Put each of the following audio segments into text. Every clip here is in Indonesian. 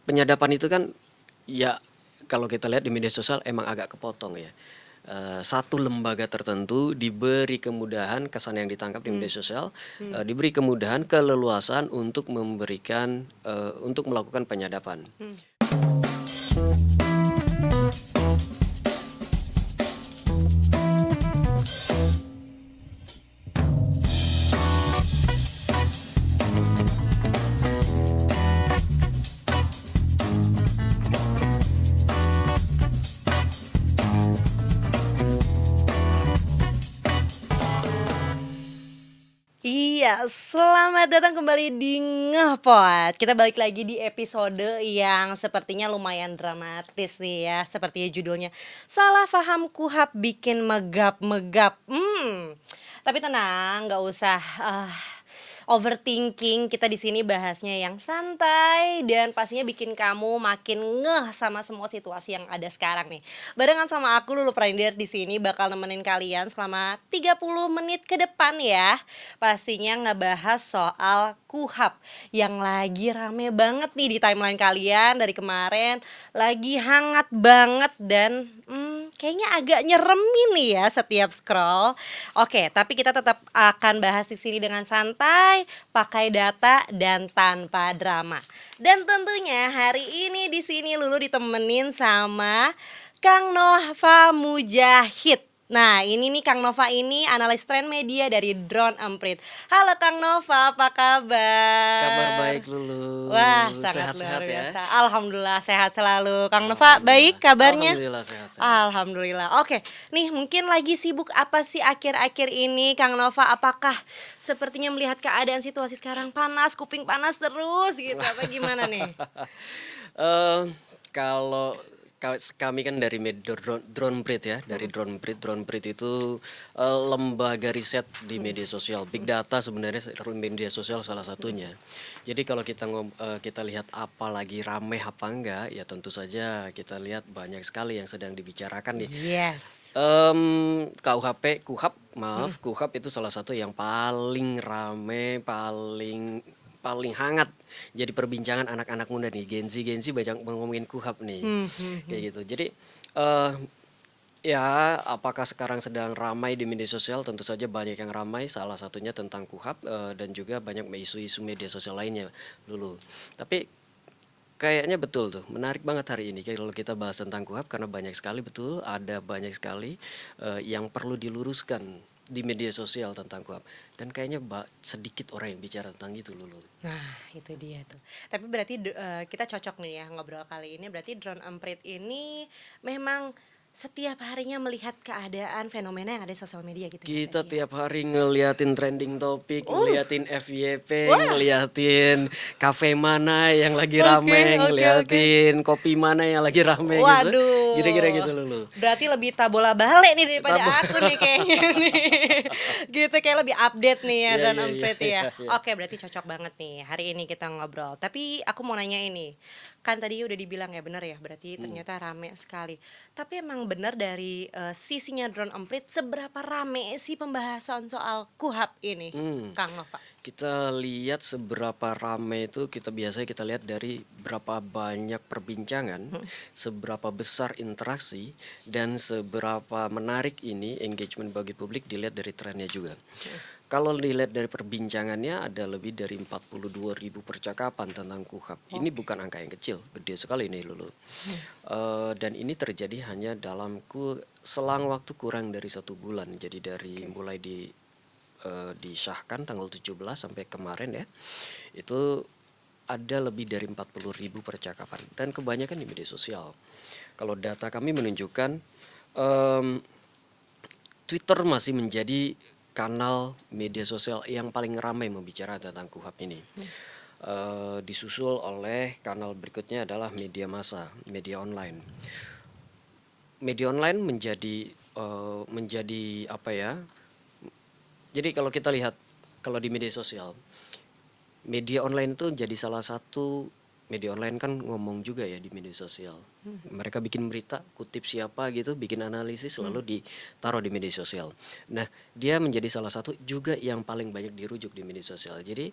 penyadapan itu kan ya kalau kita lihat di media sosial emang agak kepotong ya. Satu lembaga tertentu diberi kemudahan kesan yang ditangkap di media sosial, diberi kemudahan keleluasan untuk memberikan untuk melakukan penyadapan. Iya, selamat datang kembali di Ngepot. Kita balik lagi di episode yang sepertinya lumayan dramatis nih ya. Seperti judulnya, salah paham kuhab bikin megap-megap. Tapi tenang, nggak usah overthinking. Kita di sini bahasnya yang santai dan pastinya bikin kamu makin ngeh sama semua situasi yang ada sekarang nih. Barengan sama aku Lulu Prandir di sini bakal nemenin kalian selama 30 menit ke depan ya. Pastinya ngebahas soal kuhab yang lagi rame banget nih di timeline kalian dari kemarin. Lagi hangat banget dan kayaknya agak nyeremin nih ya setiap scroll. Oke, tapi kita tetap akan bahas di sini dengan santai, pakai data dan tanpa drama. Dan tentunya hari ini di sini Lulu ditemenin sama Kang Nova Mujahid. Nah, ini nih Kang Nova ini analis tren media dari Drone Emprit. Halo Kang Nova, apa Kabar kabar? baik Lulu, Wah, sangat luar sehat-sehat ya. biasa. Alhamdulillah sehat selalu. Kang Nova, Alhamdulillah, baik kabarnya? alhamdulillah sehat-sehat. Alhamdulillah. Oke, nih mungkin lagi sibuk apa sih akhir-akhir ini Kang Nova? Apakah sepertinya melihat keadaan situasi sekarang panas, kuping panas terus gitu apa gimana nih? Eh, Kalau kami kan dari Drone Breed ya, dari Drone Breed itu lembaga riset di media sosial, big data sebenarnya media sosial salah satunya. Jadi kalau kita lihat apa lagi rame apa enggak, ya tentu saja kita lihat banyak sekali yang sedang dibicarakan nih. Yes. KUHAP itu salah satu yang paling rame, paling paling hangat jadi perbincangan anak-anak muda nih, Gen Z banyak ngomongin KUHAP nih, kayak gitu. Jadi eh ya apakah sekarang sedang ramai di media sosial? Tentu saja banyak yang ramai, salah satunya tentang KUHAP dan juga banyak isu-isu media sosial lainnya dulu. Tapi kayaknya betul tuh, menarik banget hari ini kalau kita bahas tentang KUHAP karena banyak sekali betul, ada banyak sekali yang perlu diluruskan di media sosial tentang KUHAP. Dan kayaknya sedikit orang yang bicara tentang itu Lulu. Nah, itu dia tuh. Tapi berarti kita cocok nih ya ngobrol kali ini. Berarti Drone Emprit ini memang setiap harinya melihat keadaan fenomena yang ada di sosial media gitu ya Kita berarti ya. tiap hari ngeliatin trending topik, Uh, ngeliatin FYP, wah, ngeliatin kafe mana yang lagi oke, rame, oke, oke. ngeliatin kopi mana yang lagi rame gitu. Kira-kira Waduh, gitu Lulu. berarti lebih tabola balik nih daripada Tabu. aku nih kayaknya nih. Gitu kayak lebih update nih ya Iya dan iya iya Emprit ya. iya iya. Oke, berarti cocok banget nih hari ini kita ngobrol. Tapi aku mau nanya ini, kan tadi udah dibilang ya bener ya, berarti ternyata rame sekali. Tapi emang bener dari sisinya Drone Emprit seberapa rame sih pembahasan soal KUHAP ini, Hmm. Kang Nova? Kita lihat seberapa ramai itu biasanya kita lihat dari berapa banyak perbincangan, seberapa besar interaksi dan seberapa menarik ini engagement bagi publik dilihat dari trennya juga. Kalau dilihat dari perbincangannya ada lebih dari 42.000 percakapan tentang KUHAP. Ini Oke. bukan angka yang kecil, gede sekali nih Lulu. Dan ini terjadi hanya dalam selang waktu kurang dari 1 bulan. Jadi dari mulai disahkan tanggal 17 sampai kemarin ya, itu ada lebih dari 40.000 percakapan dan kebanyakan di media sosial. Kalau data kami menunjukkan em, Twitter masih menjadi kanal media sosial yang paling ramai membicarakan tentang KUHAP ini. Disusul oleh kanal berikutnya adalah media massa, media online. Media online menjadi apa ya? Jadi kalau kita lihat kalau di media sosial, media online itu jadi salah satu media online kan ngomong juga ya di media sosial. Mereka bikin berita, kutip siapa gitu, bikin analisis lalu ditaruh di media sosial. Nah, dia menjadi salah satu juga yang paling banyak dirujuk di media sosial. Jadi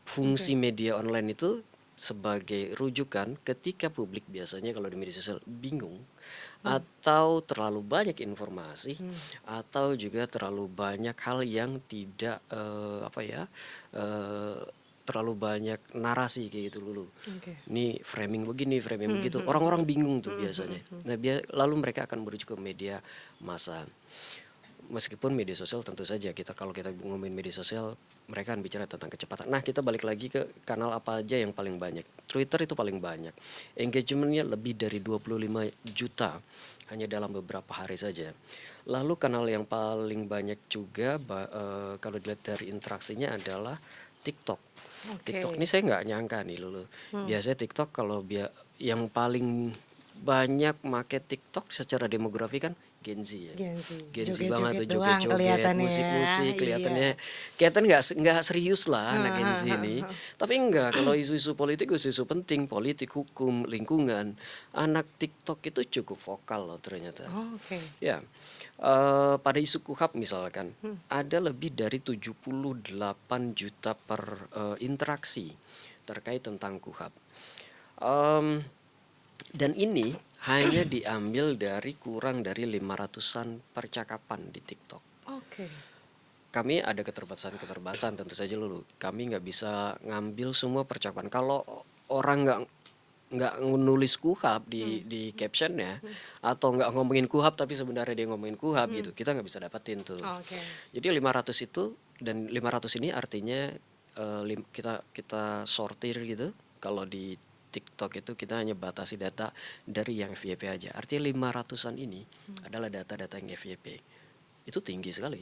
fungsi Oke. media online itu sebagai rujukan ketika publik biasanya kalau di media sosial bingung atau terlalu banyak informasi atau juga terlalu banyak hal yang tidak apa ya eh, terlalu banyak narasi kayak gitu dulu. Oke. Ini framing begini, framing begitu. Orang-orang bingung tuh biasanya. Nah, lalu mereka akan merujuk ke media massa. Meskipun media sosial tentu saja kalau kita ngomongin media sosial mereka akan bicara tentang kecepatan. Nah, kita balik lagi ke kanal apa aja yang paling banyak. Twitter itu paling banyak. Engagementnya lebih dari 25 juta hanya dalam beberapa hari saja. Lalu kanal yang paling banyak juga kalau dilihat dari interaksinya adalah TikTok. TikTok ini Oke. saya nggak nyangka nih Lulu. Biasanya TikTok yang paling banyak make TikTok secara demografi kan Gen Z ya. Gen Z, Gen Z banget joget-joget tuh doang joget-joget, kelihatannya ya, musik-musik, iya. kelihatannya kelihatan nggak serius lah anak Gen Z ini. Tapi enggak, kalau isu-isu politik, isu-isu penting, politik, hukum, lingkungan, anak TikTok itu cukup vokal loh ternyata. Oh, oke. Ya, pada isu KUHAP misalkan, ada lebih dari 78 juta per interaksi terkait tentang KUHAP. Em, dan ini hanya diambil dari kurang dari 500-an percakapan di TikTok. Oke. Kami ada keterbatasan tentu saja dulu. Kami nggak bisa ngambil semua percakapan. Kalau orang nggak nulis kuhab di captionnya atau nggak ngomongin kuhab tapi sebenarnya dia ngomongin kuhab gitu, kita nggak bisa dapetin tuh. Oke. Jadi 500 itu, dan 500 ini artinya kita kita sortir gitu. Kalau di TikTok itu kita hanya batasi data dari yang FYP aja. Artinya 500-an ini adalah data-data yang FYP. Itu tinggi sekali.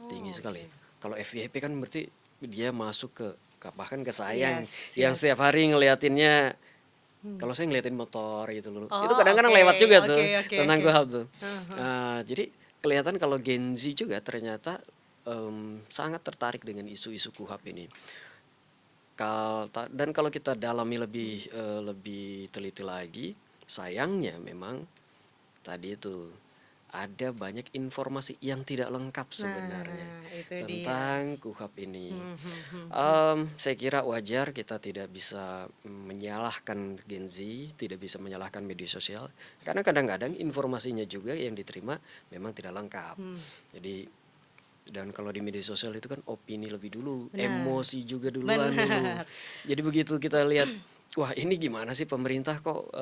Tinggi Oh, sekali. oke. Kalau FYP kan berarti dia masuk bahkan ke saya Yes, yang yes. setiap hari ngeliatinnya. Kalau saya ngeliatin motor gitu loh. Itu Oh, kadang-kadang oke, lewat juga oke, tuh oke, tentang oke. GoHub tuh. Jadi kelihatan kalau Gen Z juga ternyata sangat tertarik dengan isu-isu GoHub ini. Dan kalau kita dalami lebih teliti lagi, sayangnya memang tadi itu ada banyak informasi yang tidak lengkap sebenarnya Nah, itu dia. tentang KUHAP ini. Hmm, hmm, hmm, hmm. Saya kira wajar kita tidak bisa menyalahkan Gen Z, tidak bisa menyalahkan media sosial, karena kadang-kadang informasinya juga yang diterima memang tidak lengkap. Jadi dan kalau di media sosial itu kan opini lebih dulu, Benar, emosi juga duluan dulu. benar. Jadi begitu kita lihat, wah ini gimana sih pemerintah kok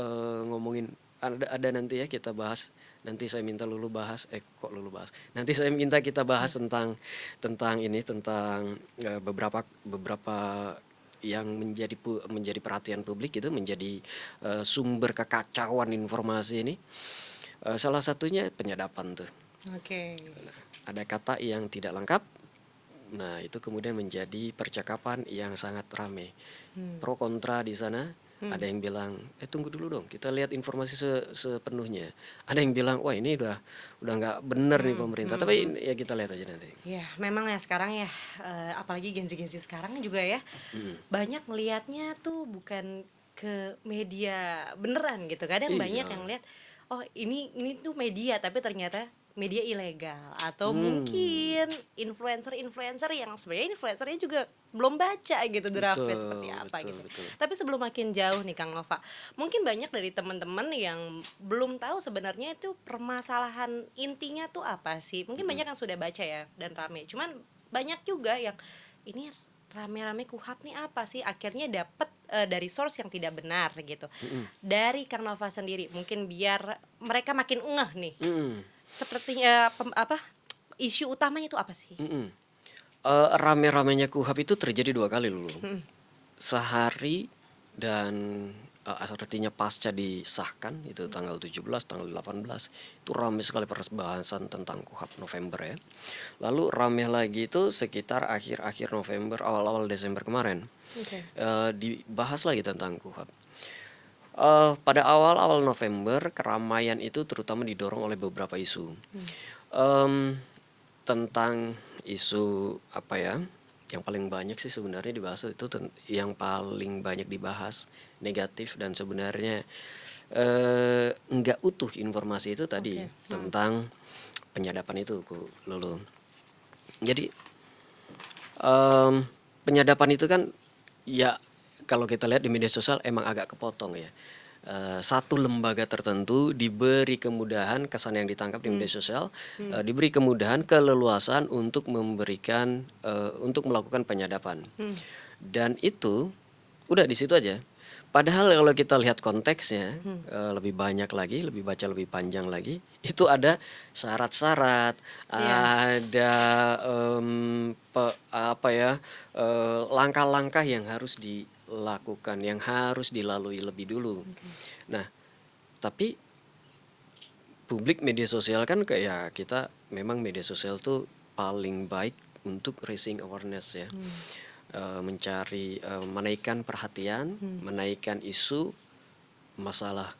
ngomongin, ada nanti ya kita bahas. Nanti saya minta Lulu bahas, kok Lulu bahas. Nanti saya minta kita bahas tentang tentang beberapa beberapa yang menjadi perhatian publik itu, menjadi sumber kekacauan informasi ini. Salah satunya penyadapan tuh. Oke. Ada kata yang tidak lengkap. Nah, itu kemudian menjadi percakapan yang sangat ramai. Pro kontra di sana. Ada yang bilang, tunggu dulu dong, kita lihat informasi sepenuhnya. Ada yang bilang, wah ini udah nggak bener nih pemerintah. Tapi ya kita lihat aja nanti. Ya, memang ya sekarang ya, apalagi Gen Z sekarang juga ya, banyak ngelihatnya tuh bukan ke media beneran gitu. Kadang banyak yang Iya. lihat, oh ini tuh media, tapi ternyata media ilegal atau Hmm, mungkin influencer-influencer yang sebenarnya influencernya juga belum baca gitu draftnya seperti betul, apa betul, gitu. betul. Tapi sebelum makin jauh nih Kang Nova, mungkin banyak dari teman-teman yang belum tahu sebenarnya itu permasalahan intinya tuh apa sih. Mungkin banyak yang sudah baca ya dan rame. Cuman banyak juga yang ini rame-rame kuhap nih apa sih, akhirnya dapet dari source yang tidak benar gitu. Dari Kang Nova sendiri mungkin biar mereka makin ngeh nih, Mm-mm, sepertinya isu utamanya itu apa sih? mm-mm. Rame-ramenya KUHAP itu terjadi 2 kali dulu. Sehari dan artinya pasca disahkan itu tanggal 17, tanggal 18 itu ramai sekali pembahasan tentang KUHAP November ya. Lalu ramai lagi itu sekitar akhir-akhir November, awal-awal Desember kemarin. Oke. Dibahas lagi tentang KUHAP. Pada awal-awal November keramaian itu terutama didorong oleh beberapa isu. Em, Tentang isu apa ya? Yang paling banyak sih sebenarnya dibahas itu yang paling banyak dibahas negatif dan sebenarnya nggak utuh informasi itu tadi Oke. tentang penyadapan itu, Lulu. Jadi Em, penyadapan itu kan ya kalau kita lihat di media sosial emang agak kepotong ya. Satu lembaga tertentu diberi kemudahan, kesan yang ditangkap di media sosial, diberi kemudahan, keleluasan untuk memberikan, untuk melakukan penyadapan. Dan itu udah di situ aja. Padahal kalau kita lihat konteksnya, lebih banyak lagi, lebih baca lebih panjang lagi, itu ada syarat-syarat, Yes. ada apa ya, langkah-langkah yang harus dilakukan, yang harus dilalui lebih dulu. Oke. Nah, tapi publik media sosial kan kayak kita memang media sosial tuh paling baik untuk raising awareness ya. Mencari, menaikkan perhatian, menaikkan isu, masalah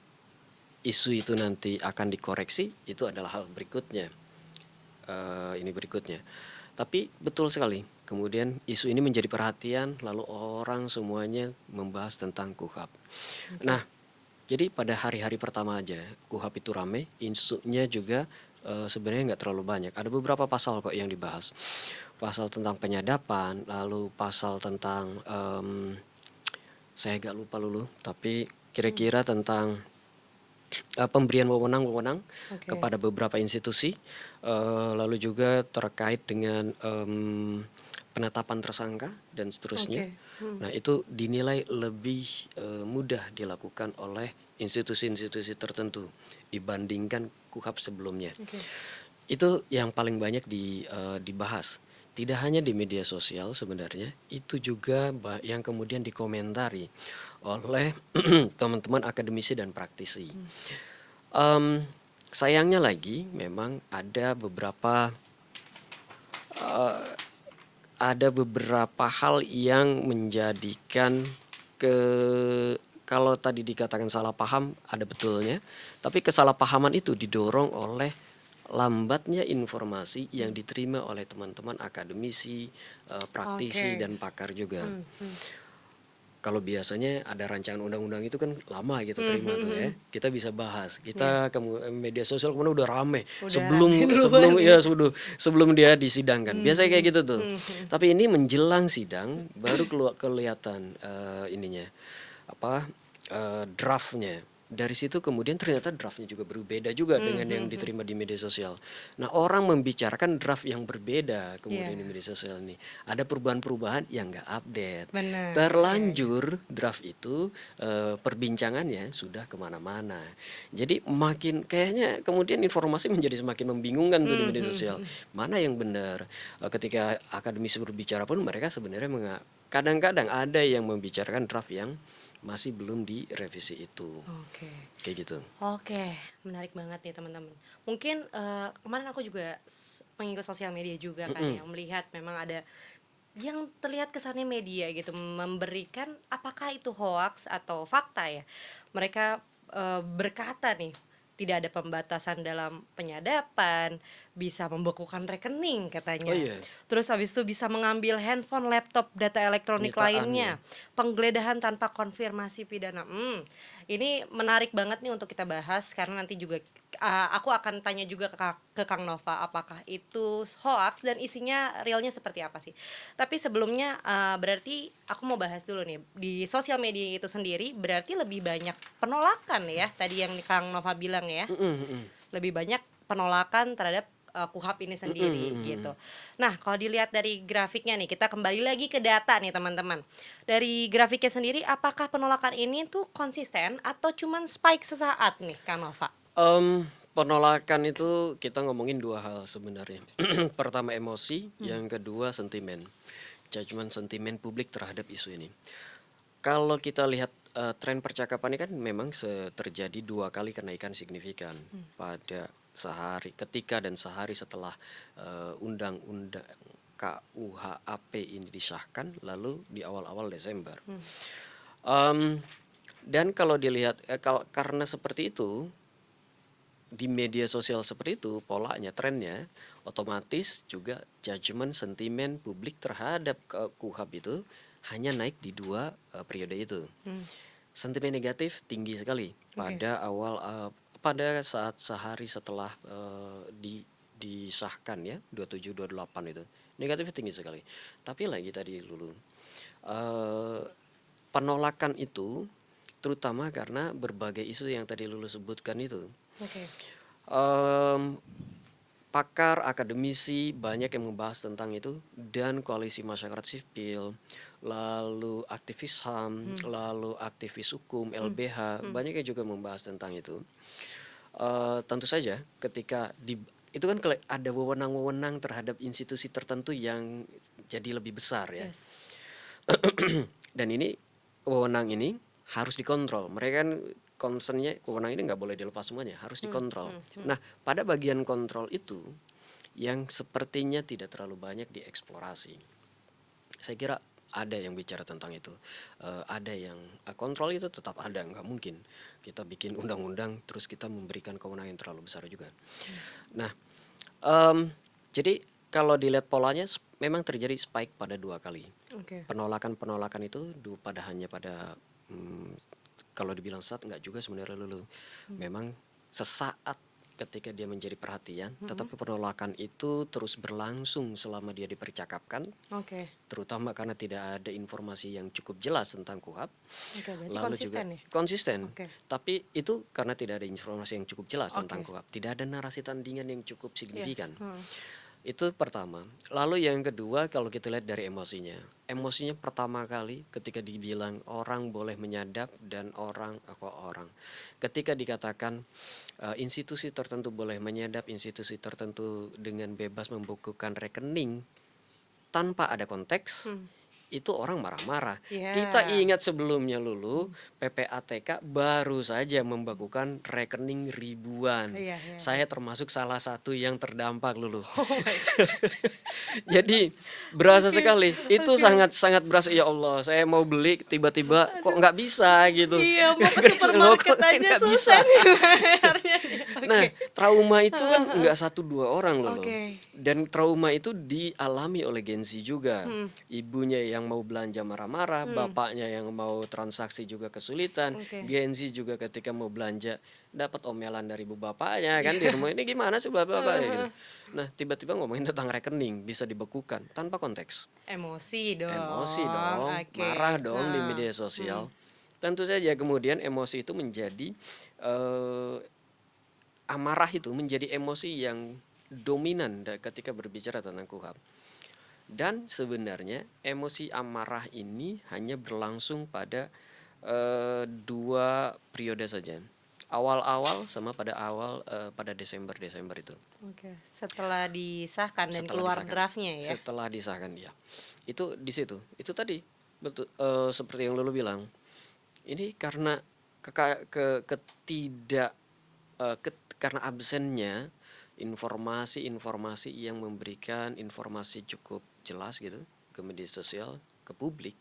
isu itu nanti akan dikoreksi, itu adalah hal berikutnya. Ini berikutnya. Tapi betul sekali, kemudian isu ini menjadi perhatian, lalu orang semuanya membahas tentang KUHP. Nah, jadi pada hari-hari pertama aja KUHP itu rame, isunya juga sebenarnya nggak terlalu banyak. Ada beberapa pasal kok yang dibahas. Pasal tentang penyadapan, lalu pasal tentang saya agak lupa dulu, tapi kira-kira tentang pemberian wewenang-wewenang Oke. kepada beberapa institusi, lalu juga terkait dengan penetapan tersangka dan seterusnya. Oke. Nah, itu dinilai lebih mudah dilakukan oleh institusi-institusi tertentu dibandingkan KUHP sebelumnya. Oke. Itu yang paling banyak dibahas. Tidak hanya di media sosial sebenarnya, itu juga yang kemudian dikomentari oleh teman-teman akademisi dan praktisi. Em, sayangnya lagi memang ada beberapa hal yang menjadikan ke kalau tadi dikatakan salah paham ada betulnya, tapi kesalahpahaman itu didorong oleh lambatnya informasi yang diterima oleh teman-teman akademisi, praktisi Oke. dan pakar juga. Hmm, hmm. Kalau biasanya ada rancangan undang-undang itu kan lama kita Hmm, terima hmm, tuh hmm. ya. Kita bisa bahas. Ya, Kita ke media sosial kemudian udah rame udah rame sebelum duluan sebelum ya. ya sebelum dia disidangkan. Hmm, Biasanya kayak hmm, gitu tuh. hmm, hmm. Tapi ini menjelang sidang baru kelihatan ininya apa draftnya. Dari situ kemudian ternyata draftnya juga berbeda juga Hmm, dengan yang hmm, hmm. diterima di media sosial. Nah, orang membicarakan draft yang berbeda kemudian di Iya, media sosial ini. Ada perubahan-perubahan yang nggak update. benar. Iya, iya. Terlanjur draft itu perbincangannya sudah kemana-mana. Jadi makin kayaknya kemudian informasi menjadi semakin membingungkan tuh di Hmm, media hmm, sosial. hmm. Mana yang benar? Ketika akademisi berbicara pun mereka sebenarnya kadang-kadang ada yang membicarakan draft yang masih belum direvisi itu. Oke. Kayak gitu. Oke, menarik banget nih teman-teman. Mungkin kemarin aku juga pengikut sosial media juga kan Mm-mm. ya, melihat memang ada yang terlihat kesannya media gitu memberikan apakah itu hoax atau fakta ya. Mereka berkata nih tidak ada pembatasan dalam penyadapan, bisa membekukan rekening Oh katanya. iya, Terus habis itu bisa mengambil handphone, laptop, data elektronik penyitaan ya. lainnya, penggeledahan tanpa konfirmasi pidana. Ini menarik banget nih untuk kita bahas karena nanti juga aku akan tanya juga ke Kang Nova apakah itu hoax dan isinya realnya seperti apa sih. Tapi sebelumnya berarti aku mau bahas dulu nih di sosial media itu sendiri berarti lebih banyak penolakan ya tadi yang Kang Nova bilang ya. Mm-mm, mm-mm. Lebih banyak penolakan terhadap KUHP ini Mm-mm, sendiri mm-mm. gitu. Nah, kalau dilihat dari grafiknya nih, kita kembali lagi ke data nih teman-teman. Dari grafiknya sendiri, apakah penolakan ini tuh konsisten atau cuman spike sesaat nih, Kang Nova? Penolakan itu kita ngomongin dua hal sebenarnya. Pertama emosi, Hmm. yang kedua sentimen. Judgement sentimen publik terhadap isu ini. Kalau kita lihat tren percakapan ini kan memang terjadi dua kali kenaikan signifikan pada sehari ketika dan sehari setelah undang-undang KUHP ini disahkan lalu di awal-awal Desember. Em, dan kalau dilihat karena seperti itu di media sosial seperti itu polanya trennya otomatis juga judgement sentimen publik terhadap KUHP itu hanya naik di dua periode itu. Hmm. Sentimen negatif tinggi sekali Oke. pada saat sehari setelah disahkan ya 27 28 itu negatifnya tinggi sekali. Tapi lagi tadi dulu penolakan itu terutama karena berbagai isu yang tadi Lulu sebutkan itu. Oke. Em, Pakar, akademisi banyak yang membahas tentang itu dan koalisi masyarakat sipil, lalu aktivis HAM, lalu aktivis hukum, LBH, banyak yang juga membahas tentang itu. Tentu saja ketika itu kan ada wewenang-wewenang terhadap institusi tertentu yang jadi lebih besar ya. Yes. Dan ini wewenang ini harus dikontrol. Mereka kan concernnya wewenang ini nggak boleh dilepas semuanya, harus dikontrol. Nah, pada bagian kontrol itu yang sepertinya tidak terlalu banyak dieksplorasi. Saya kira ada yang bicara tentang itu. Ada yang kontrol itu tetap ada, nggak mungkin kita bikin undang-undang terus kita memberikan kewenangan yang terlalu besar juga. Nah, jadi kalau dilihat polanya memang terjadi spike pada 2 kali. Oke. Penolakan itu hanya pada kalau dibilang saat nggak juga sebenarnya Lulu. Memang sesaat ketika dia menjadi perhatian, tetapi penolakan itu terus berlangsung selama dia dipercakapkan, Oke. terutama karena tidak ada informasi yang cukup jelas tentang KUHP. Oke, berarti Lalu juga konsisten ya? konsisten, Oke. tapi itu karena tidak ada informasi yang cukup jelas tentang Oke. KUHP, tidak ada narasi tandingan yang cukup Yes. signifikan. Itu pertama. Lalu yang kedua kalau kita lihat dari emosinya. Emosinya pertama kali ketika dibilang orang boleh menyadap dan ketika dikatakan institusi tertentu boleh menyadap, institusi tertentu dengan bebas membukukan rekening tanpa ada konteks, itu orang marah-marah. Kita Yeah. ingat sebelumnya Lulu, PPATK baru saja membakukan rekening ribuan. Iya, Saya termasuk salah satu yang terdampak Lulu. Oh my Jadi berasa Oke, sekali. Itu oke. sangat berasa, ya Allah, saya mau beli tiba-tiba kok nggak bisa gitu. Iya, mau ke Nggak bisa, loh, supermarket kok aja nggak susah bisa. nih bayarnya nih. Nah, Oke. trauma itu kan nggak 1-2 orang loh. Oke. Dan trauma itu dialami oleh Gen Z juga. Ibunya yang mau belanja marah-marah, bapaknya yang mau transaksi juga kesulitan. Oke. Gen Z juga ketika mau belanja dapat omelan dari ibu bapaknya kan di rumah, ini gimana sih bapak gitu. Nah, tiba-tiba ngomongin tentang rekening bisa dibekukan tanpa konteks. Emosi dong. Emosi dong, Oke. marah dong di media sosial. Tentu saja kemudian emosi itu menjadi amarah itu menjadi emosi yang dominan ketika berbicara tentang KUHP. Dan sebenarnya emosi amarah ini hanya berlangsung pada 2 periode saja. Awal-awal sama pada Desember itu. Oke. Setelah disahkan dan Setelah keluar disahkan. draftnya ya. Setelah disahkan ya. Itu di situ. Itu tadi betul, seperti yang Lulu bilang. Ini karena karena absennya informasi-informasi yang memberikan informasi cukup jelas gitu ke media sosial, ke publik.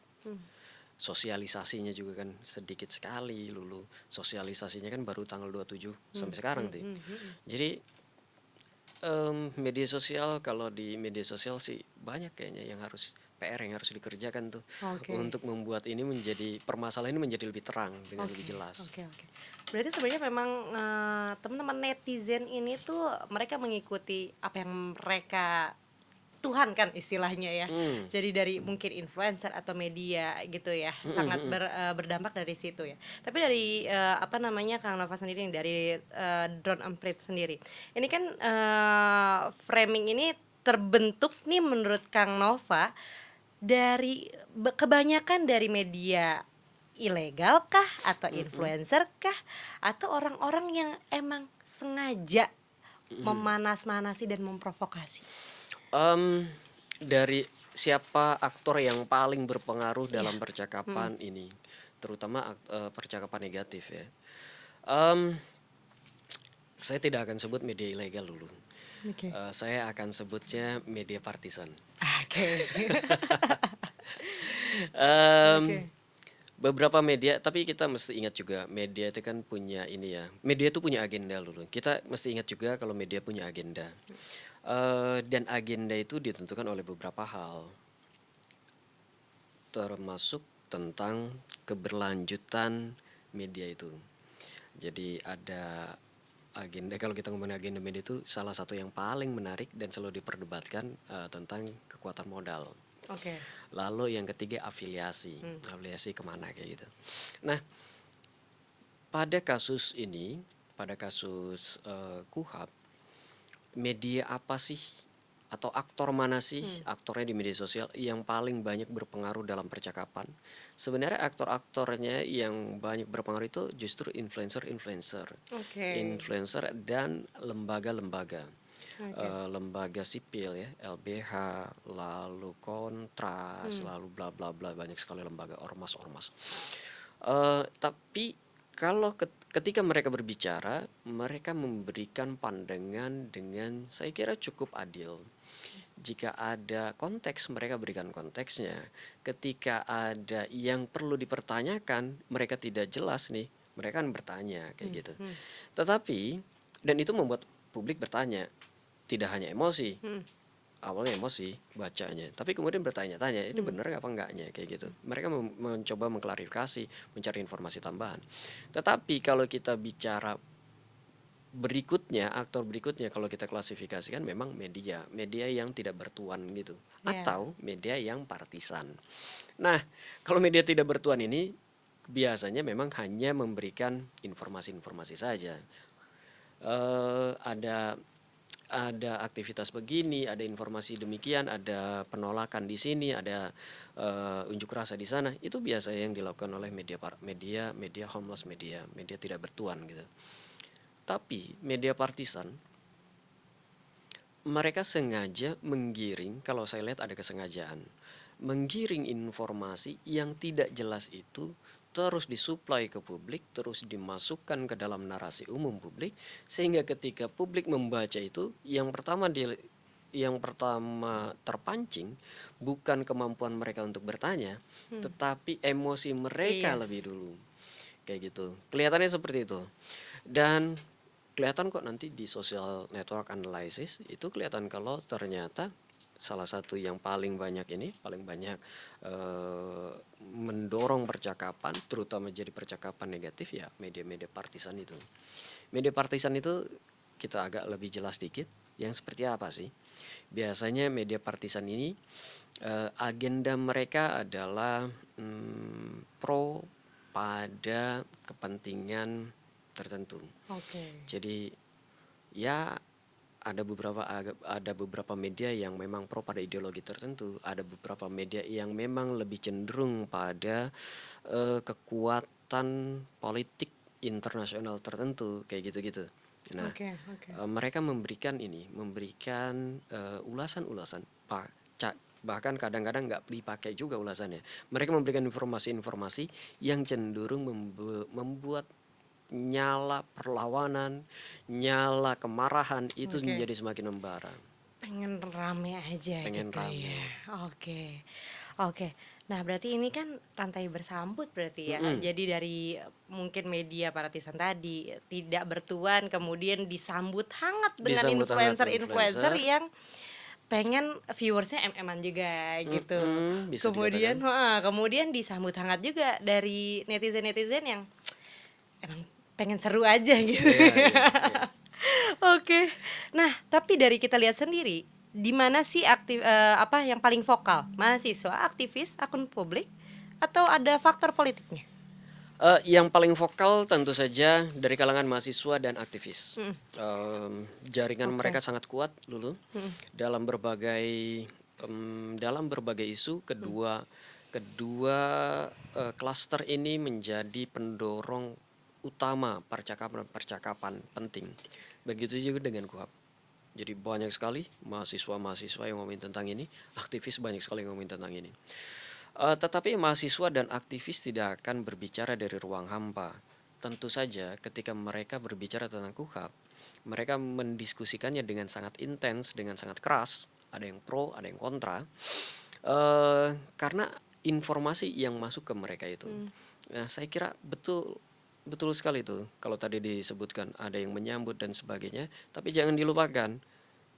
Sosialisasinya juga kan sedikit sekali Lulu. Sosialisasinya kan baru tanggal 27 sampai sekarang tuh. Jadi media sosial, kalau di media sosial sih banyak kayaknya yang harus PR yang harus dikerjakan tuh Oke. untuk membuat ini permasalahan ini menjadi lebih terang dengan lebih jelas. Oke. Berarti sebenarnya memang teman-teman netizen ini tuh mereka mengikuti apa yang mereka Tuhan kan istilahnya ya. Jadi dari mungkin influencer atau media gitu ya, sangat berdampak dari situ ya. Tapi dari Kang Nova sendiri nih, dari Drone Emprit sendiri. Ini kan framing ini terbentuk nih menurut Kang Nova dari kebanyakan dari media ilegal kah atau influencer kah atau orang-orang yang emang sengaja memanas-manasi dan memprovokasi? Dari siapa aktor yang paling berpengaruh dalam percakapan ini, terutama percakapan negatif ya. Saya tidak akan sebut media ilegal dulu. Oke. Saya akan sebutnya media partisan. Oke. Oke. Beberapa media, tapi kita mesti ingat juga media itu kan punya ini ya. Media itu punya agenda dulu. Kita mesti ingat juga kalau media punya agenda. Dan agenda itu ditentukan oleh beberapa hal, termasuk tentang keberlanjutan media itu. Jadi ada agenda, kalau kita ngomongin agenda media itu salah satu yang paling menarik dan selalu diperdebatkan tentang kekuatan modal. Oke. Lalu yang ketiga afiliasi, Hmm. afiliasi kemana kayak gitu. Nah, pada kasus ini, pada kasus KUHAP, media apa sih atau aktor mana sih aktornya di media sosial yang paling banyak berpengaruh dalam percakapan? Sebenarnya aktor-aktornya yang banyak berpengaruh itu justru influencer-influencer, Oke. influencer dan lembaga-lembaga. Oke. Lembaga sipil ya, LBH, lalu Kontras, lalu bla bla bla, banyak sekali lembaga ormas-ormas. Tapi kalau ketika mereka berbicara, mereka memberikan pandangan dengan saya kira cukup adil. Jika ada konteks, mereka berikan konteksnya. Ketika ada yang perlu dipertanyakan, mereka tidak jelas nih, mereka kan bertanya kayak gitu. Tetapi, dan itu membuat publik bertanya, tidak hanya emosi. Awalnya emosi bacanya, tapi kemudian bertanya-tanya, ini benar apa enggaknya kayak gitu. Mereka mencoba mengklarifikasi, mencari informasi tambahan. Tetapi kalau kita bicara berikutnya, aktor berikutnya kalau kita klasifikasikan memang media, media yang tidak bertuan gitu, Ya. atau media yang partisan. Nah, kalau media tidak bertuan ini biasanya memang hanya memberikan informasi-informasi saja. Ada aktivitas begini, ada informasi demikian, ada penolakan di sini, ada unjuk rasa di sana. Itu biasanya yang dilakukan oleh media homeless, media tidak bertuan gitu. Tapi media partisan, mereka sengaja menggiring, kalau saya lihat ada kesengajaan, menggiring informasi yang tidak jelas itu terus disuplai ke publik, terus dimasukkan ke dalam narasi umum publik, sehingga ketika publik membaca itu, yang pertama terpancing bukan kemampuan mereka untuk bertanya, tetapi emosi mereka Yes. lebih dulu. Kayak gitu. Kelihatannya seperti itu. Dan kelihatan kok nanti di social network analysis itu kelihatan kalau ternyata salah satu yang paling banyak mendorong percakapan, terutama jadi percakapan negatif ya media-media partisan itu. Media partisan itu kita agak lebih jelas dikit, yang seperti apa sih? Biasanya media partisan ini agenda mereka adalah pro pada kepentingan tertentu. Oke. Jadi ya ada beberapa media yang memang pro pada ideologi tertentu, ada beberapa media yang memang lebih cenderung pada kekuatan politik internasional tertentu kayak gitu-gitu. Nah, Oke. Oke. mereka memberikan ulasan-ulasan, bahkan kadang-kadang nggak dipakai juga ulasannya. Mereka memberikan informasi-informasi yang cenderung membuat nyala perlawanan, nyala kemarahan itu Oke. menjadi semakin membara, Pengen rame aja pengen gitu ya. rame. Oke. Oke. Nah, berarti ini kan rantai bersambut berarti ya. Mm-mm. Jadi dari mungkin media partisan tadi tidak bertuan kemudian disambut hangat dengan Disambut hangat influencer-influencer influencer, yang pengen viewersnya em-eman juga gitu. bisa Kemudian, dikatakan. kemudian disambut hangat juga dari netizen-netizen yang emang pengen seru aja gitu. Iya, iya, iya. Oke. Nah, tapi dari kita lihat sendiri, di mana sih apa yang paling vokal? Mahasiswa, aktivis, akun publik, atau ada faktor politiknya? Yang paling vokal tentu saja dari kalangan mahasiswa dan aktivis. Jaringan Oke. mereka sangat kuat dulu dalam berbagai isu. Kedua klaster ini menjadi pendorong utama percakapan penting. Begitu juga dengan KUHAP. Jadi banyak sekali mahasiswa-mahasiswa yang ngomongin tentang ini, aktivis banyak sekali yang ngomongin tentang ini. Tetapi mahasiswa dan aktivis tidak akan berbicara dari ruang hampa. Tentu saja ketika mereka berbicara tentang KUHAP, mereka mendiskusikannya dengan sangat intens, dengan sangat keras. Ada yang pro, ada yang kontra. Karena informasi yang masuk ke mereka itu. Nah, saya kira betul sekali itu. Kalau tadi disebutkan ada yang menyambut dan sebagainya, tapi jangan dilupakan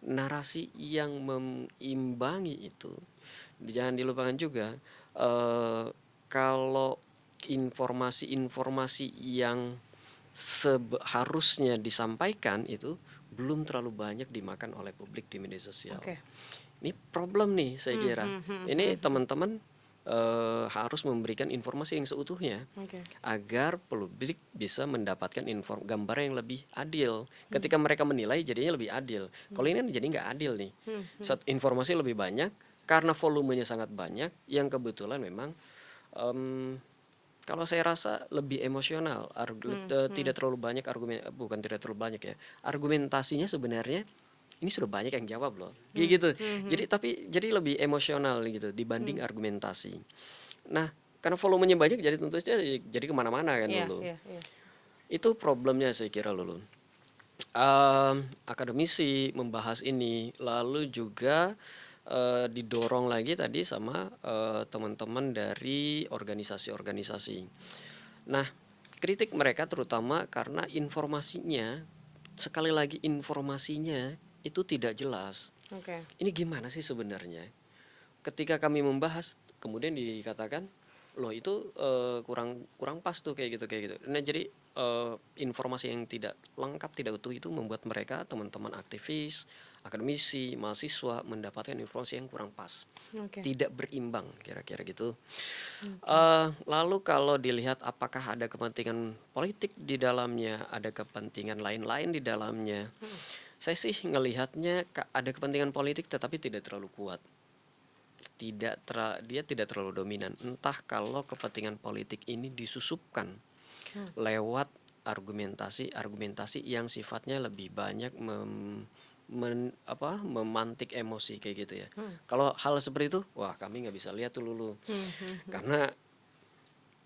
narasi yang mengimbangi itu. Jangan dilupakan juga kalau informasi-informasi yang seharusnya disampaikan itu belum terlalu banyak dimakan oleh publik di media sosial. Oke. Ini problem nih saya Hmm, kira. hmm, hmm, hmm, Ini teman-teman harus memberikan informasi yang seutuhnya oke. agar publik bisa mendapatkan gambar yang lebih adil. Ketika mereka menilai jadinya lebih adil. Kalau ini kan jadi nggak adil nih. Informasi lebih banyak karena volumenya sangat banyak yang kebetulan memang em, kalau saya rasa lebih emosional, tidak terlalu banyak argumen, bukan tidak terlalu banyak ya, argumentasinya sebenarnya ini sudah banyak yang jawab loh, kayak gitu. Jadi lebih emosional gitu dibanding argumentasi. Nah, karena volumenya banyak jadi tentu saja jadi kemana-mana kan Iya, Lulu. iya, iya. Itu problemnya saya kira Lulu. Akademisi membahas ini, lalu juga didorong lagi tadi sama teman-teman dari organisasi-organisasi. Nah, kritik mereka terutama karena informasinya, sekali lagi informasinya itu tidak jelas. Oke. Ini gimana sih sebenarnya? Ketika kami membahas, kemudian dikatakan, loh itu kurang kurang pas tuh kayak gitu. Nah jadi informasi yang tidak lengkap, tidak utuh itu membuat mereka teman-teman aktivis, akademisi, mahasiswa mendapatkan informasi yang kurang pas, Oke. tidak berimbang kira-kira gitu. Oke. Lalu kalau dilihat apakah ada kepentingan politik di dalamnya, ada kepentingan lain-lain di dalamnya, saya sih ngelihatnya ada kepentingan politik tetapi tidak terlalu kuat. Dia tidak terlalu dominan. Entah kalau kepentingan politik ini disusupkan lewat argumentasi-argumentasi yang sifatnya lebih banyak memantik emosi kayak gitu ya. Kalau hal seperti itu, wah kami nggak bisa lihat tuh Lulu, karena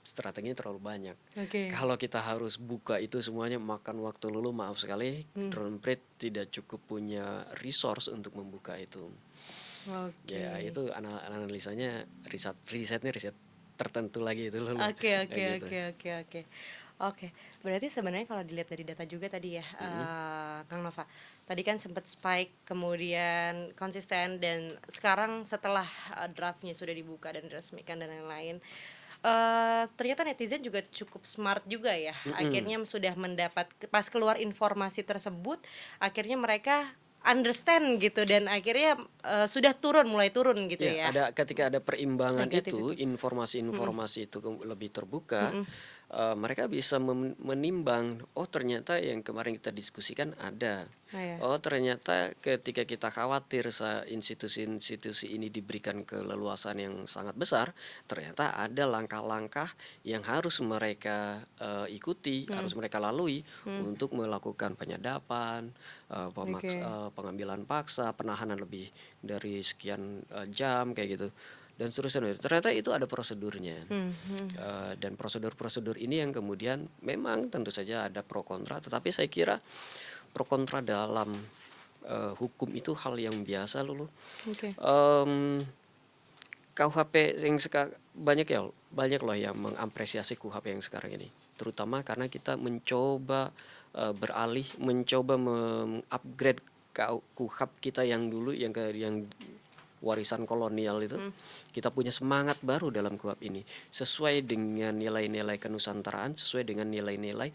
strateginya terlalu banyak. Oke. Kalau kita harus buka itu semuanya makan waktu Lulu, maaf sekali, Drone Breed tidak cukup punya resource untuk membuka itu. Ya Oke. itu analisanya risetnya riset tertentu lagi itu Lulu, Oke, oke, kayak gitu. oke, oke, oke. Oke, berarti sebenarnya kalau dilihat dari data juga tadi ya, Kang Nova. Tadi kan sempat spike, kemudian konsisten, dan sekarang setelah draftnya sudah dibuka dan diresmikan dan lain-lain, ternyata netizen juga cukup smart juga ya. Mm-mm. Akhirnya sudah mendapat, pas keluar informasi tersebut, akhirnya mereka understand gitu, dan akhirnya sudah mulai turun gitu Ya, ya. ketika ada perimbangan Negatif itu, itu. informasi-informasi itu lebih terbuka, mereka bisa menimbang, oh ternyata yang kemarin kita diskusikan ada. Oh ya. Oh ternyata ketika kita khawatir institusi-institusi ini diberikan keleluasan yang sangat besar, ternyata ada langkah-langkah yang harus mereka ikuti, harus mereka lalui untuk melakukan penyadapan, Oke. pengambilan paksa, penahanan lebih dari sekian jam kayak gitu dan seterusnya. Ternyata itu ada prosedurnya. Dan prosedur-prosedur ini yang kemudian memang tentu saja ada pro kontra, tetapi saya kira pro kontra dalam hukum itu hal yang biasa Lulu. Oke. Em, KUHP yang banyak loh yang mengapresiasi KUHP yang sekarang ini, terutama karena kita mencoba mencoba mengupgrade KUHP kita yang dulu yang warisan kolonial itu. Kita punya semangat baru dalam KUHP ini sesuai dengan nilai-nilai kenusantaraan, sesuai dengan nilai-nilai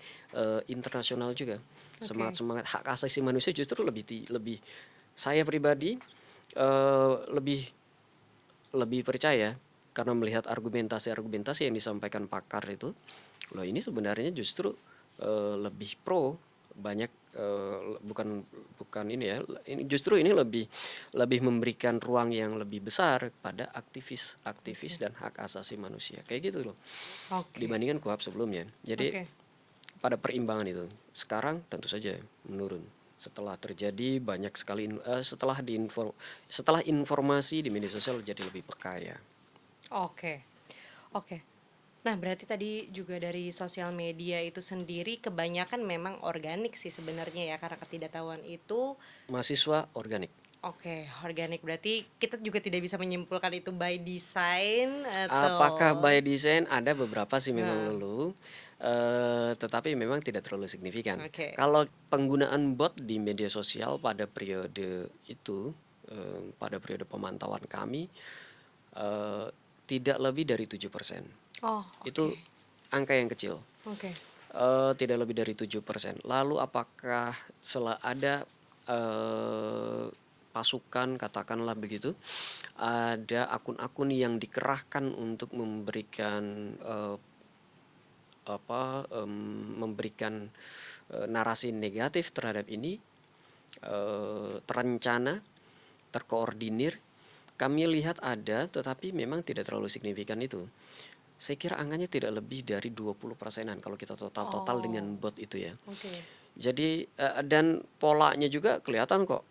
internasional juga. Oke. Semangat hak asasi manusia justru lebih saya pribadi lebih lebih percaya karena melihat argumentasi-argumentasi yang disampaikan pakar itu, loh ini sebenarnya justru lebih pro banyak, bukan bukan ini ya, ini justru ini lebih lebih memberikan ruang yang lebih besar pada aktivis dan hak asasi manusia kayak gitu loh Oke. dibandingkan KUHP sebelumnya. Jadi Oke. pada perimbangan itu sekarang tentu saja menurun setelah terjadi banyak sekali setelah informasi di media sosial jadi lebih perkaya. Oke. Oke. Nah, berarti tadi juga dari sosial media itu sendiri kebanyakan memang organik sih sebenarnya ya, karena ketidaktahuan itu. Mahasiswa organik. Oke, organik berarti kita juga tidak bisa menyimpulkan itu by design Apakah atau. by design? Ada beberapa sih memang Nah, Lulu, tetapi memang tidak terlalu signifikan. oke. Kalau penggunaan bot di media sosial pada periode itu, pada periode pemantauan kami, eh, tidak lebih dari 7%. Oh, oke. Itu angka yang kecil. Oke. Tidak lebih dari 7%. Lalu apakah ada eh, pasukan katakanlah begitu, ada akun-akun yang dikerahkan untuk memberikan, memberikan, narasi negatif terhadap ini, terencana, terkoordinir, kami lihat ada, tetapi memang tidak terlalu signifikan itu. Saya kira angkanya tidak lebih dari 20%-an kalau kita total dengan Oh, bot itu ya. oke. Jadi, dan polanya juga kelihatan kok,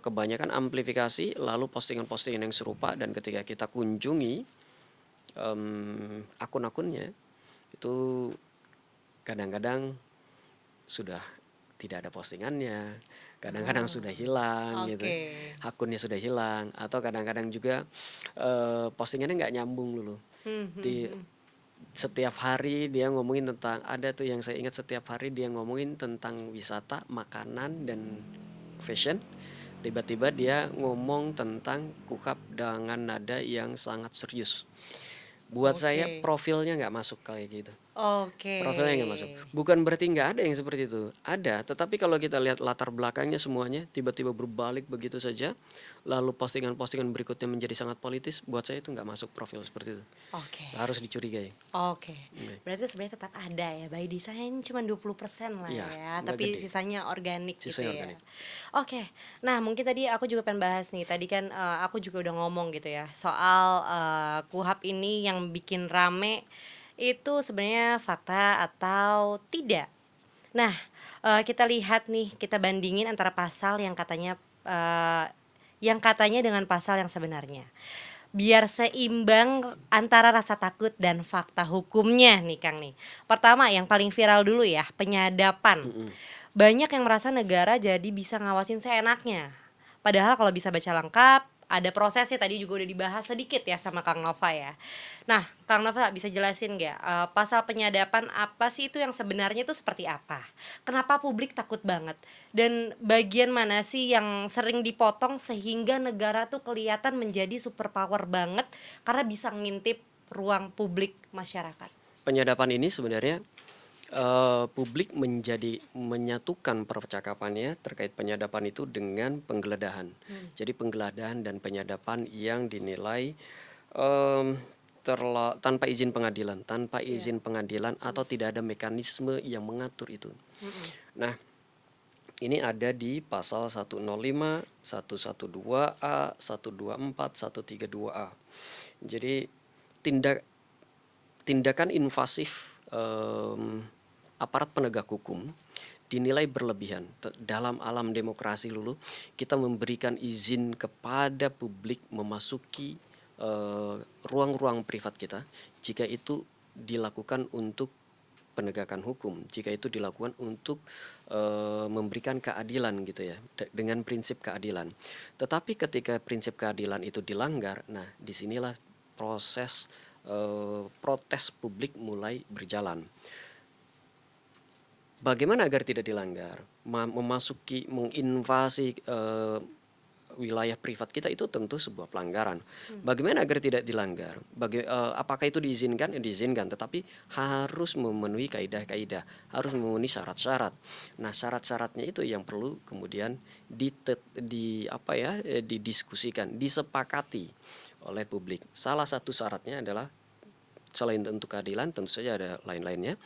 kebanyakan amplifikasi, lalu postingan-postingan yang serupa, dan ketika kita kunjungi, akun-akunnya, itu kadang-kadang sudah tidak ada postingannya, kadang-kadang Ah, sudah hilang gitu, oke. akunnya sudah hilang, atau kadang-kadang juga, postingannya nggak nyambung dulu. Hmm, hmm, Di hmm. setiap hari dia ngomongin tentang, ada tuh yang saya ingat, setiap hari dia ngomongin tentang wisata, makanan, dan fashion. Tiba-tiba dia ngomong tentang KUHP dengan nada yang sangat serius. Buat saya Oke. profilnya nggak masuk kayak gitu. Oke. Profilnya nggak masuk. Bukan berarti nggak ada yang seperti itu. Ada, tetapi kalau kita lihat latar belakangnya semuanya tiba-tiba berbalik begitu saja, lalu postingan-postingan berikutnya menjadi sangat politis, buat saya itu nggak masuk profil seperti itu. Oke. Harus dicurigai. Oke. Oke. Berarti sebenarnya tetap ada ya, by design cuma 20% lah Iya, ya, nggak tapi gede. sisanya organik gitu Sisanya ya. organik. Oke. Nah, mungkin tadi aku juga pengen bahas nih. Tadi kan aku juga udah ngomong gitu ya soal KUHP ini yang bikin rame itu sebenarnya fakta atau tidak. Nah, kita lihat nih, kita bandingin antara pasal yang katanya dengan pasal yang sebenarnya. Biar seimbang antara rasa takut dan fakta hukumnya nih Kang nih. Pertama yang paling viral dulu ya, penyadapan. Mm-mm. Banyak yang merasa negara jadi bisa ngawasin seenaknya. Padahal kalau bisa baca lengkap, ada prosesnya tadi juga udah dibahas sedikit ya sama Kang Nova ya. Nah, Kang Nova bisa jelasin nggak pasal penyadapan apa sih itu yang sebenarnya itu seperti apa? Kenapa publik takut banget? Dan bagian mana sih yang sering dipotong sehingga negara tuh kelihatan menjadi superpower banget karena bisa ngintip ruang publik masyarakat? Penyadapan ini sebenarnya, publik menjadi menyatukan percakapannya terkait penyadapan itu dengan penggeledahan. Hmm. Jadi penggeledahan dan penyadapan yang dinilai, tanpa izin pengadilan, Iya. atau tidak ada mekanisme yang mengatur itu. Mm-mm. Nah, ini ada di pasal 105, 112A, 124, 132A. Jadi tindak tindakan invasif, aparat penegak hukum dinilai berlebihan. Dalam alam demokrasi dulu, kita memberikan izin kepada publik memasuki, ruang-ruang privat kita jika itu dilakukan untuk penegakan hukum, jika itu dilakukan untuk, memberikan keadilan gitu ya, dengan prinsip keadilan. Tetapi ketika prinsip keadilan itu dilanggar, nah disinilah proses, protes publik mulai berjalan. Bagaimana agar tidak dilanggar? Memasuki, menginvasi, wilayah privat kita itu tentu sebuah pelanggaran. Bagaimana agar tidak dilanggar? Apakah itu diizinkan? Ya, diizinkan, tetapi harus memenuhi kaidah-kaidah, harus memenuhi syarat-syarat. Nah, syarat-syaratnya itu yang perlu kemudian didiskusikan, disepakati oleh publik. Salah satu syaratnya adalah, selain tentu keadilan, tentu saja ada lain-lainnya.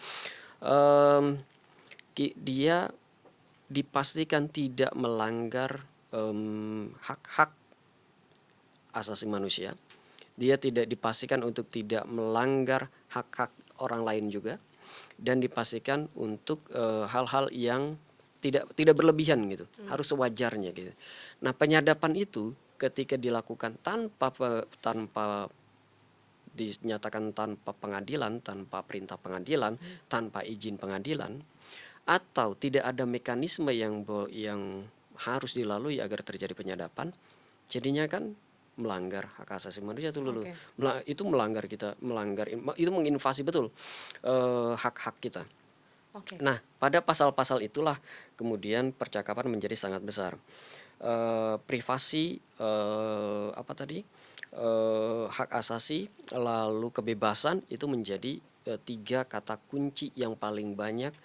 Em, Dia dipastikan tidak melanggar, hak-hak asasi manusia. Dia tidak dipastikan untuk tidak melanggar hak-hak orang lain juga, dan dipastikan untuk, hal-hal yang tidak berlebihan gitu, harus sewajarnya gitu. Nah, penyadapan itu ketika dilakukan tanpa dinyatakan tanpa pengadilan, tanpa perintah pengadilan, tanpa izin pengadilan, atau tidak ada mekanisme yang harus dilalui agar terjadi penyadapan, jadinya kan melanggar hak asasi manusia tuh dulu. Oke. Itu itu menginvasi betul, hak-hak kita. Oke. Nah, pada pasal-pasal itulah kemudian percakapan menjadi sangat besar. Privasi, hak asasi, lalu kebebasan, itu menjadi, 3 kata kunci yang paling banyak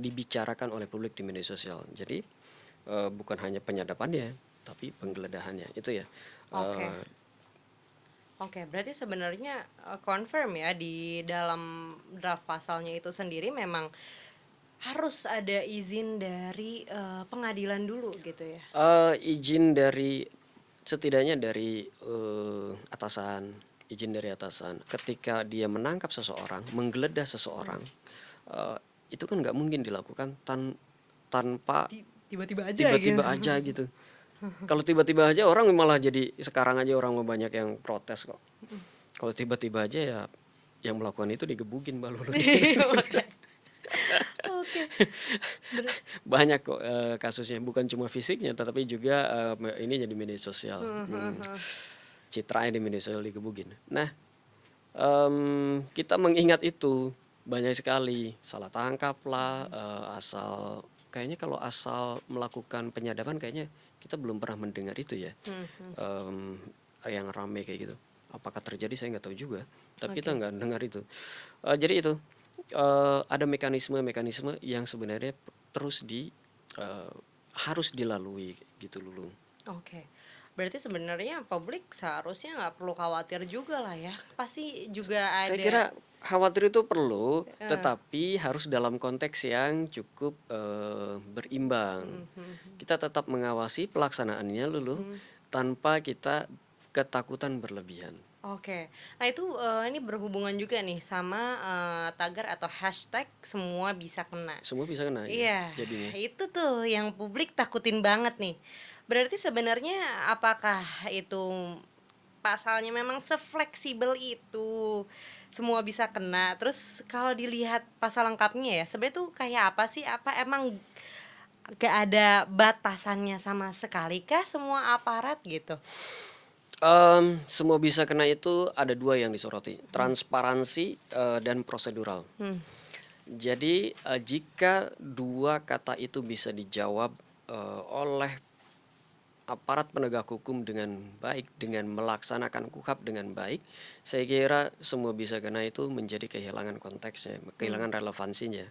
dibicarakan oleh publik di media sosial. Jadi bukan hanya penyadapannya, tapi penggeledahannya, itu ya. Oke. Eee Oke, berarti sebenarnya confirm ya di dalam draft pasalnya itu sendiri memang harus ada izin dari pengadilan dulu gitu ya. Izin dari setidaknya dari, atasan, izin dari atasan. Ketika dia menangkap seseorang, menggeledah seseorang, eee, itu kan nggak mungkin dilakukan tanpa Tiba-tiba aja gitu. tiba-tiba aja gitu. Kalau tiba-tiba aja orang malah jadi sekarang aja orang banyak yang protes kok. Kalau tiba-tiba aja ya yang melakukan itu digebukin Mbak Lulu. Oke. Oke. Ber- Banyak kok, kasusnya bukan cuma fisiknya tetapi juga, ini jadi media sosial, citranya di media sosial digebukin. Nah, kita mengingat itu banyak sekali salah tangkap lah, asal kayaknya kalau asal melakukan penyadapan kayaknya kita belum pernah mendengar itu ya, mmm, yang rame kayak gitu. Apakah terjadi saya nggak tahu juga, tapi kita Oke. nggak dengar itu. Jadi itu, ada mekanisme-mekanisme yang sebenarnya terus eee, harus dilalui gitu Lulu. Oke. Berarti sebenarnya publik seharusnya nggak perlu khawatir juga lah ya. Pasti juga Saya ada. kira khawatir itu perlu, eh, tetapi harus dalam konteks yang cukup, berimbang. Kita tetap mengawasi pelaksanaannya Lulu, tanpa kita ketakutan berlebihan. Oke. Nah itu ini berhubungan juga nih sama tagar atau hashtag semua bisa kena. Semua bisa kena ya Iya, jadinya. itu tuh yang publik takutin banget nih. Berarti sebenarnya apakah itu pasalnya memang sefleksibel itu semua bisa kena? Terus kalau dilihat pasal lengkapnya ya, sebenarnya tuh kayak apa sih? Apa emang gak ada batasannya sama sekali kah semua aparat gitu? Semua bisa kena itu ada 2 yang disoroti, transparansi, dan prosedural. Jadi, jika 2 kata itu bisa dijawab, oleh aparat penegak hukum dengan baik, dengan melaksanakan KUHAP dengan baik, saya kira semua bisa kena itu menjadi kehilangan konteksnya, kehilangan relevansinya.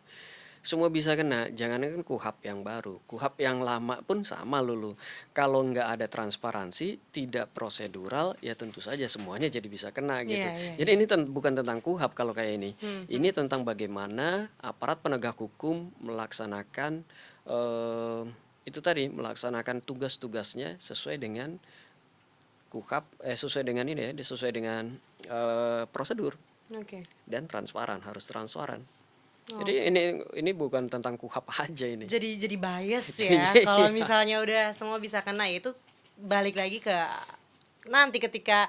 Semua bisa kena, jangankan KUHAP yang baru, KUHAP yang lama pun sama Lulu. Kalau nggak ada transparansi, tidak prosedural, ya tentu saja semuanya jadi bisa kena Iya, gitu. iya, Jadi iya. ini bukan tentang KUHAP kalau kayak ini. Ini tentang bagaimana aparat penegak hukum melaksanakan, eh, itu tadi, melaksanakan tugas-tugasnya sesuai dengan KUHAP, sesuai dengan ini ya, sesuai dengan, prosedur Oke. dan transparan, harus transparan. Jadi Oke. ini bukan tentang KUHAP aja ini. Jadi bias ya. Kalau Iya. misalnya udah semua bisa kena itu balik lagi ke nanti ketika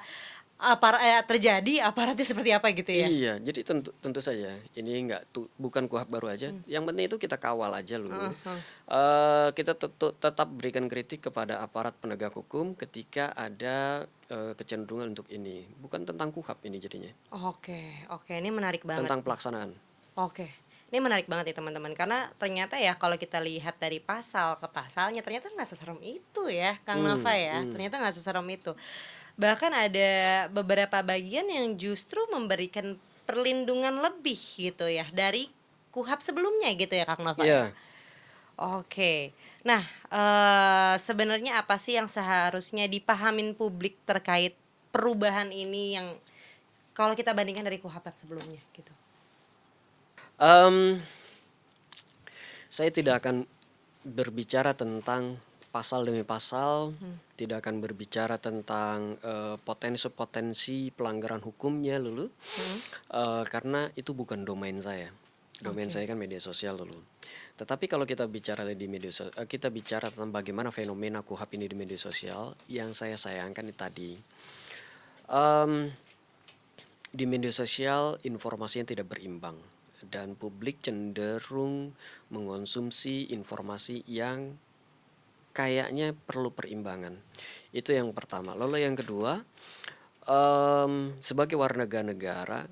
terjadi aparatnya seperti apa gitu ya. Iya, jadi tentu tentu saja ini bukan KUHAP baru aja. Yang penting itu kita kawal aja dulu. Kita tetap berikan kritik kepada aparat penegak hukum ketika ada, kecenderungan untuk ini. Bukan tentang KUHAP ini jadinya, Oke, oke, ini menarik banget. tentang pelaksanaan. Oke, ini menarik banget ya teman-teman karena ternyata ya kalau kita lihat dari pasal ke pasalnya ternyata nggak seserem itu ya Kang Nova Hmm, ya, hmm. ternyata nggak seserem itu. Bahkan ada beberapa bagian yang justru memberikan perlindungan lebih gitu ya dari KUHAP sebelumnya gitu ya Kang Nova ya. Iya. Oke. Nah, sebenarnya apa sih yang seharusnya dipahamin publik terkait perubahan ini yang kalau kita bandingkan dari KUHAP yang sebelumnya gitu? Em, saya tidak akan berbicara tentang pasal demi pasal, tidak akan berbicara tentang, potensi-potensi pelanggaran hukumnya Lulu, karena itu bukan domain saya. Domain Oke. saya kan media sosial Lulu. Tetapi kalau kita bicara di media kita bicara tentang bagaimana fenomena KUHAP ini di media sosial, yang saya sayangkan itu tadi, em, di media sosial informasinya tidak berimbang dan publik cenderung mengonsumsi informasi yang kayaknya perlu perimbangan. Itu yang pertama. Lalu yang kedua, sebagai warga negara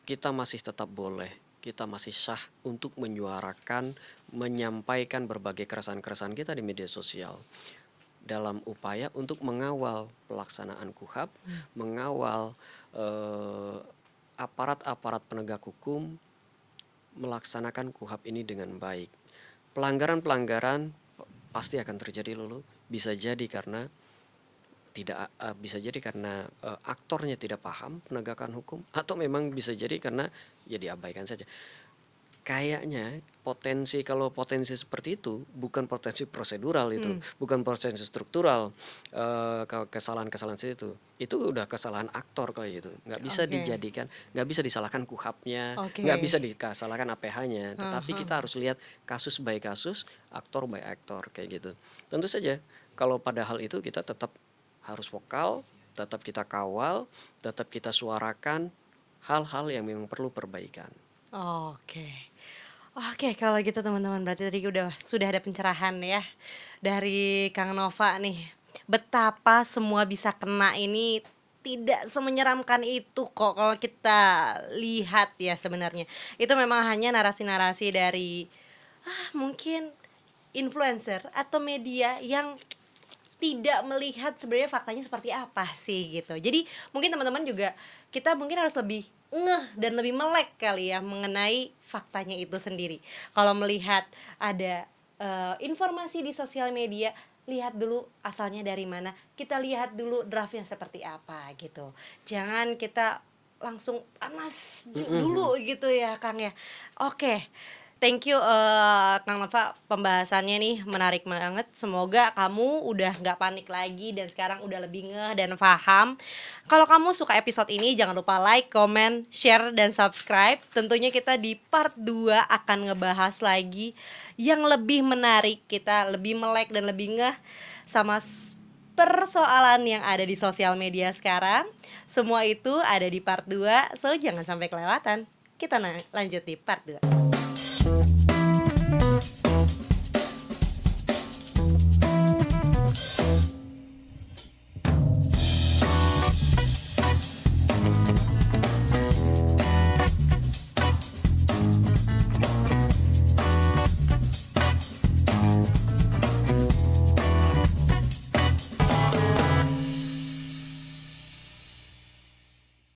kita masih tetap boleh, kita masih sah untuk menyuarakan, menyampaikan berbagai keresahan-keresahan kita di media sosial dalam upaya untuk mengawal pelaksanaan KUHAP, mengawal, eh, aparat-aparat penegak hukum melaksanakan KUHAP ini dengan baik. Pelanggaran-pelanggaran pasti akan terjadi Lulu. Bisa jadi karena bisa jadi karena aktornya tidak paham penegakan hukum, atau memang bisa jadi karena ya diabaikan saja. Kayaknya kalau potensi seperti itu bukan potensi prosedural itu, bukan potensi struktural, kesalahan-kesalahan itu udah kesalahan aktor kayak gitu. Oke. Nggak bisa disalahkan kuhapnya, nggak Oke. bisa disalahkan APH-nya, tetapi kita harus lihat kasus by kasus, aktor by aktor kayak gitu. Tentu saja kalau pada hal itu kita tetap harus vokal, tetap kita kawal, tetap kita suarakan hal-hal yang memang perlu perbaikan. Oke. Oke, kalau gitu teman-teman berarti tadi sudah ada pencerahan ya dari Kang Nova nih. Betapa semua bisa kena ini tidak semenyeramkan itu kok kalau kita lihat ya sebenarnya. Itu memang hanya narasi-narasi dari mungkin influencer atau media yang tidak melihat sebenarnya faktanya seperti apa sih gitu. Jadi mungkin teman-teman juga kita mungkin harus lebih ngeh dan lebih melek kali ya mengenai faktanya itu sendiri. Kalau melihat ada informasi di sosial media, lihat dulu asalnya dari mana. Kita lihat dulu draftnya seperti apa gitu. Jangan kita langsung panas dulu gitu ya Kang ya. Oke. Thank you Kang Nova, pembahasannya nih menarik banget. Semoga kamu udah nggak panik lagi dan sekarang udah lebih ngeh dan paham. Kalau kamu suka episode ini jangan lupa like, comment, share, dan subscribe. Tentunya kita di part 2 akan ngebahas lagi yang lebih menarik. Kita lebih melek dan lebih ngeh sama persoalan yang ada di sosial media sekarang. Semua itu ada di part 2, so jangan sampai kelewatan. Kita lanjut di part 2.